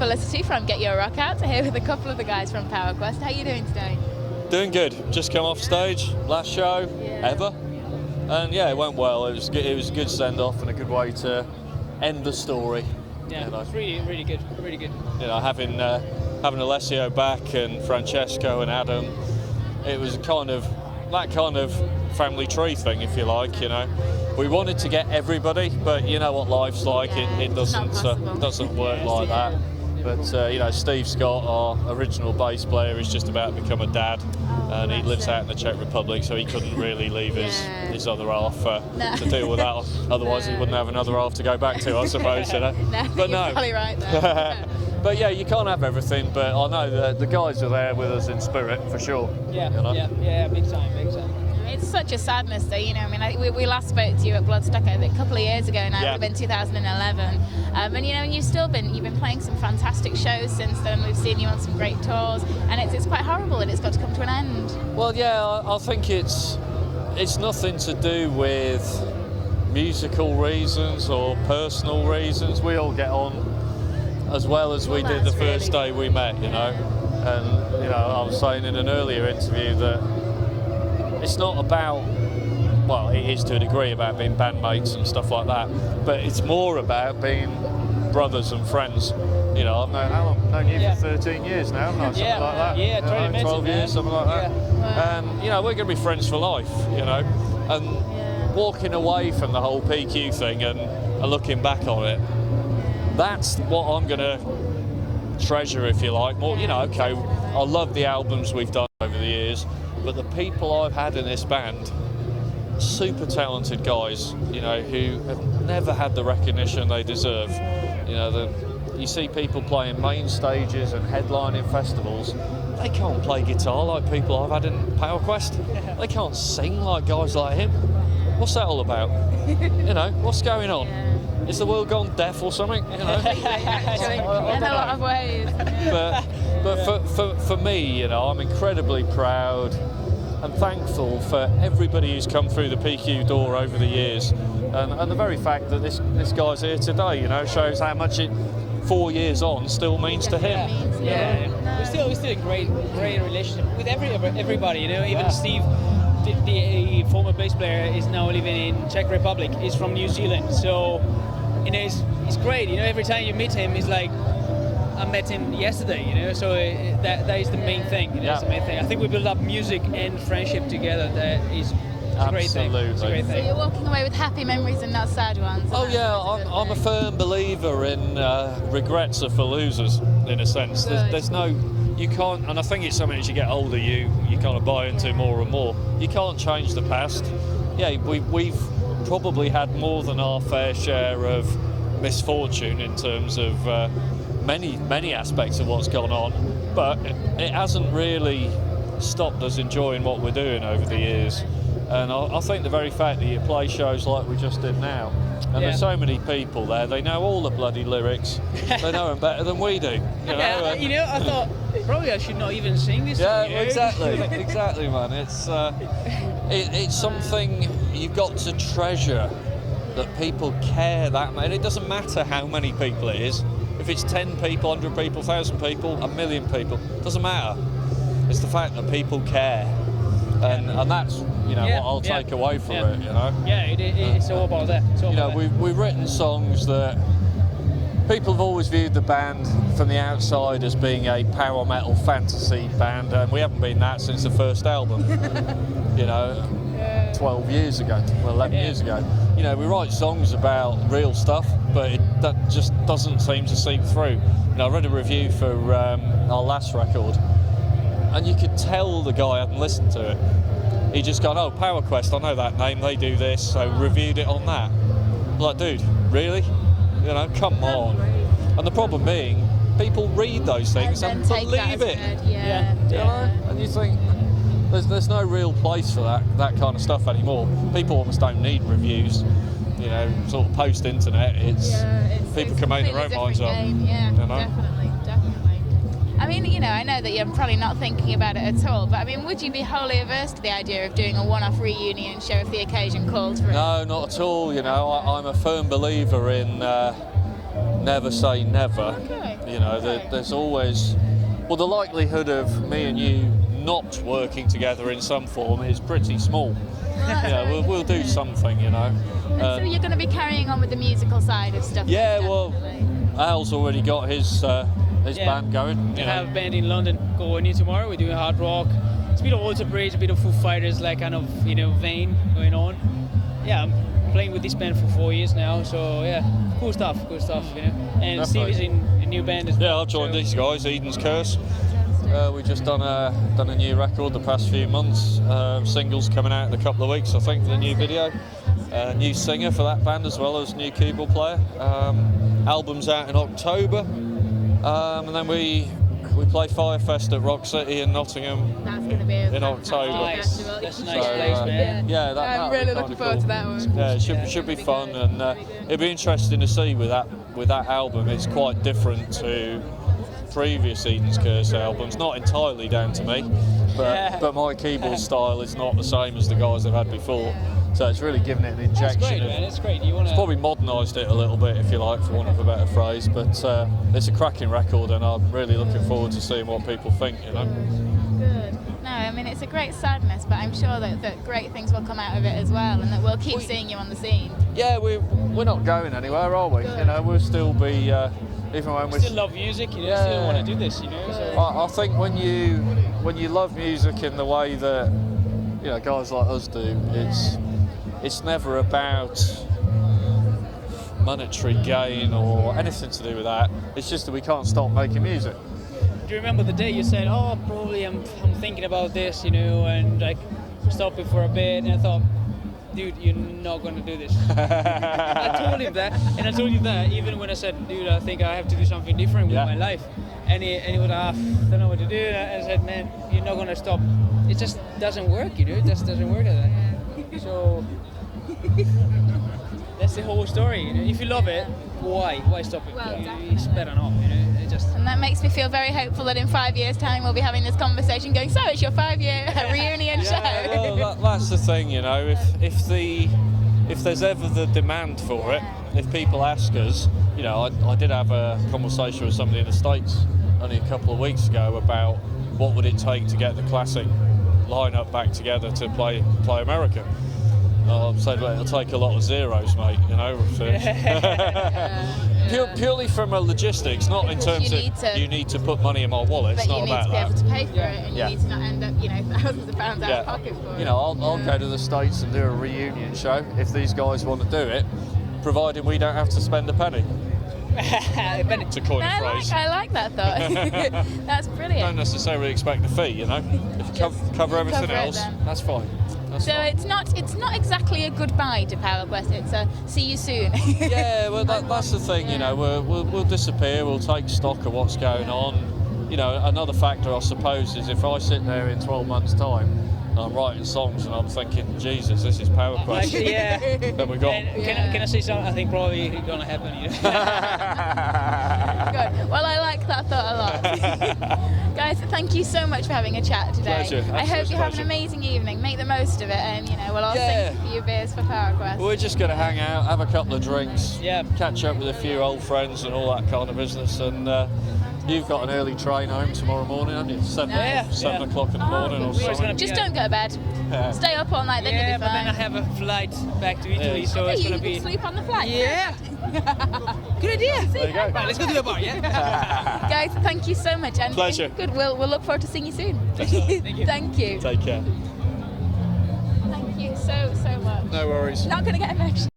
Felicity from GetYourRockOut, here with a couple of the guys from PowerQuest. How are you doing today? Doing good. Just come off stage, last show ever, and yeah, it went well. It was good. It was a good send-off and a good way to end the story. Yeah, it's really good, really good. You know, having Alessio back and Francesco and Adam, it was that kind of family tree thing, if you like. You know, we wanted to get everybody, but you know what life's like. It doesn't work like that. But you know, Steve Scott, our original bass player, is just about to become a dad, and he lives out in the Czech Republic, so he couldn't really leave his other half to deal with that. Otherwise, he wouldn't have another half to go back to, I suppose. You know. But you're probably right there. But yeah, you can't have everything. But I know the guys are there with us in spirit for sure. Yeah, you know? yeah, big time. It's such a sadness, though. You know, I mean, we last spoke to you at Bloodstock a couple of years ago now. It would have been 2011, and you know, and you've been playing some fantastic shows since then. We've seen you on some great tours, and it's quite horrible that it's got to come to an end. Well, yeah, I think it's nothing to do with musical reasons or personal reasons. We all get on as well as we did the first day we met, you know. And you know, I was saying in an earlier interview that it's not about, well, it is to a degree about being bandmates and stuff like that, but it's more about being brothers and friends. You know, I've known you for 13 years now, haven't I? Something like that. Yeah, 12 years, something like that. Wow. And you know, we're going to be friends for life. You know, and walking away from the whole PQ thing and looking back on it, that's what I'm going to treasure, if you like. More, you know, okay, I love the albums we've done over the years, but the people I've had in this band, super talented guys, you know, who have never had the recognition they deserve. You know, you see people playing main stages and headlining festivals. They can't play guitar like people I've had in PowerQuest. They can't sing like guys like him. What's that all about? You know, what's going on? Is the world gone deaf or something? You know? In a lot of ways. But for me, you know, I'm incredibly proud and thankful for everybody who's come through the PQ door over the years, and the very fact that this guy's here today, you know, shows how much it 4 years on still means to him. We're still in great relationship with everybody, you know. Even Steve, the former bass player, is now living in Czech Republic. He's from New Zealand, so you know, it's great. You know, every time you meet him, he's like, I met him yesterday, you know, so that is the main thing. You know, that's the main thing. I think we build up music and friendship together. That is a great thing. It's a great thing. So you're walking away with happy memories and not sad ones. Oh yeah, I'm a firm believer in regrets are for losers, in a sense. There's no, you can't, and I think it's something as you get older, you kind of buy into more and more. You can't change the past. Yeah, we've probably had more than our fair share of misfortune in terms of many aspects of what's gone on, but it hasn't really stopped us enjoying what we're doing over the years. And I think the very fact that you play shows like we just did now, and there's so many people there, they know all the bloody lyrics, they know them better than we do. You know? You know, I thought probably I should not even sing this song. You know? exactly, man. It's something you've got to treasure, that people care that much. And it doesn't matter how many people it is. If it's 10 people, 100 people, 1,000 people, 1 million people, doesn't matter. It's the fact that people care, and that's, you know, what I'll take away from it. You know. Yeah, it's all about that. You know, we've written songs that people have always viewed the band from the outside as being a power metal fantasy band, and we haven't been that since the first album. You know, 12 years ago, well, 11 years ago. You know, we write songs about real stuff, but that just doesn't seem to seep through. You know, I read a review for our last record, and you could tell the guy hadn't listened to it. He just gone, oh, PowerQuest, I know that name, they do this, so reviewed it on that. I'm like, dude, really? You know, come on. And the problem being, people read those things and believe it. You know? And you think, there's no real place for that kind of stuff anymore. People almost don't need reviews. You know, sort of post-internet, it's people can make their own minds up. Yeah, you know? Definitely. I mean, you know, I know that you're probably not thinking about it at all, but I mean, would you be wholly averse to the idea of doing a one-off reunion show if the occasion called for it? No, not at all. You know, I'm a firm believer in never say never. Okay. You know, there's always, well, the likelihood of me and you not working together in some form is pretty small. Well, You know, we'll do something, you know. so you're going to be carrying on with the musical side of stuff? Yeah, then, well, definitely. Al's already got his band going. We You know. have a band in London called New Tomorrow. We're doing hard rock. It's a bit of Alter Bridge, a bit of Foo Fighters, like kind of vein going on. Yeah, I'm playing with this band for 4 years now, so yeah, cool stuff. And Definitely. Steve is in a new band as well. Yeah, I've joined so- these guys, Eden's Curse. We've just done a new record the past few months. Singles coming out in a couple of weeks, I think, for the new video. New singer for that band as well as new keyboard player. Album's out in October, and then we play Firefest at Rock City in Nottingham. That's going to be a in fantastic October. Nice. festival. That's a You nice should place, go. man. Yeah, I'm that'd be really kinda looking forward to that one. Yeah, it should be fun, and it'd be interesting to see with that album. It's quite different to previous Eden's Curse albums. Not entirely down to me, but my keyboard style is not the same as the guys they've had before. So it's really given it an That's injection. great, of- man. It's great. You want It's probably modernised it a little bit, if you like, for want of a better phrase. But it's a cracking record, and I'm really looking forward to seeing what people think. You know. Good. No, I mean, it's a great sadness, but I'm sure that great things will come out of it as well, and that we'll keep seeing you on the scene. Yeah, we're not going anywhere, are we? You know, we'll still be even when We still love music, still want to do this, So. I think when you love music in the way that guys like us do, it's never about monetary gain or anything to do with that. It's just that we can't stop making music. Do you remember the day you said, "Oh, probably I'm thinking about this," and like stop it for a bit, and I thought, dude, you're not going to do this. I told him that, and I told you that even when I said, dude, I think I have to do something different with my life. And he was like, I don't know what to do. And I said, man, you're not going to stop. It just doesn't work, It just doesn't work like that. So that's the whole story. If you love it, why stop it? Well, It's better not, It just. And that makes me feel very hopeful that in 5 years' time we'll be having this conversation going, so it's your 5-year reunion show. Well, that's the thing, if there's ever the demand for it, if people ask us, I did have a conversation with somebody in the States only a couple of weeks ago about what would it take to get the classic lineup back together to play America. I said, well, it'll take a lot of zeros, mate, Purely from a logistics, not in terms of you need to put money in my wallet. It's But not you need about to be that. able to pay for it, and you need to not end up, thousands of pounds out of pocket for it. I'll go to the States and do a reunion show if these guys want to do it, providing we don't have to spend a penny. To coin a phrase. I like that thought. That's brilliant. Don't necessarily expect a fee, If you cover everything cover it else, then. that's fine. So it's not exactly a goodbye to PowerQuest. It's a see you soon. Yeah, well, that's the thing. We'll disappear. We'll take stock of what's going on. Another factor, I suppose, is if I sit there in 12 months' time and I'm writing songs and I'm thinking, Jesus, this is PowerQuest. Actually, yeah. Then we got. Can I say something? I think probably it's gonna happen. Good. Well, I like that thought a lot. Guys, thank you so much for having a chat today. Pleasure. I hope you have an Pleasure. amazing evening. Make the most of it, and we'll all sing a few beers for PowerQuest. We're just going to hang out, have a couple of drinks, catch up with a few old friends and all that kind of business. And you've got an early train home tomorrow morning, haven't you? 7 o'clock in the morning or something. Just don't go to bed. Yeah. Stay up all night, then you'll be but then I fine. have a flight back to Italy, Yeah. so it's You gonna can be. sleep on the flight. Yeah. Good idea. There you go. Right, let's go to a bar, yeah? Guys, thank you so much. And Pleasure. Good. We'll look forward to seeing you soon. Thank you. Thank you. Take care. Thank you so much. No worries. Not going to get emotional.